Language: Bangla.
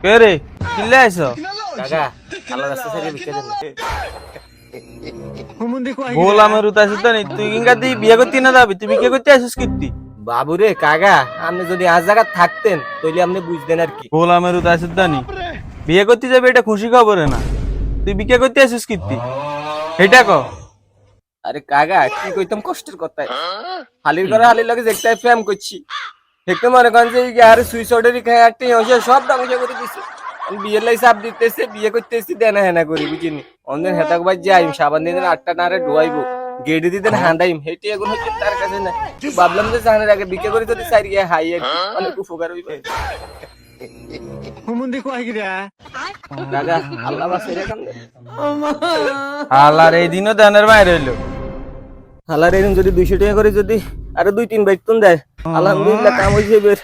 কে রে কিল্লে আইছো কাকা আল্লাহ রাস্তা ছেড়ে বিকে দেন বল আমার উতাইছিস তো নি তুই কিংকা দি বিয়ে করতে না যাবি তুই বিয়ে করতে আসিস কীর্তি বাবুরে কাকা আপনি যদি আজ জায়গা থাকতেন তাহলে আপনি বুঝতেন আর কি। বল আমার উতাইছিস তো নি বিয়ে করতে যাবে এটা খুশি খবর না তুই বিয়ে করতে আসিস কীর্তি এটা ক আরে কাকা কি কইতাম কষ্টের কথা হালির ঘরে হালির লাগে দেখতে প্রেম করছি দেখতে মনে করেন যে আর সুইচ অর্ডারই খাই একটা হইছে সব ধ্বংস করে দিছে আমি বিয়ের লাই চাপ দিতেছে বিয়ে করতেছি দেনা হেনা করি বুঝিনি অন্যের হেতাক বাজ যাই সাবান দিয়ে আটটা নারে ধোয়াইবো গেড়ে দিতেন হাঁদাইম হেঁটে এখন হচ্ছে তার কাছে না ভাবলাম যে জানার আগে বিকে করে যদি চাই গিয়ে হাই আর কি, অনেক উপকার হইবে কাকা আল্লাহ বাসে রেখান আল্লাহর এই দিনও দানের বাইরে হইলো হালার এরকম যদি 200 টাকা করে যদি আরো 2-3 বাইক তুন দেয় আলহামদুলিল্লাহ কাম হইছে বের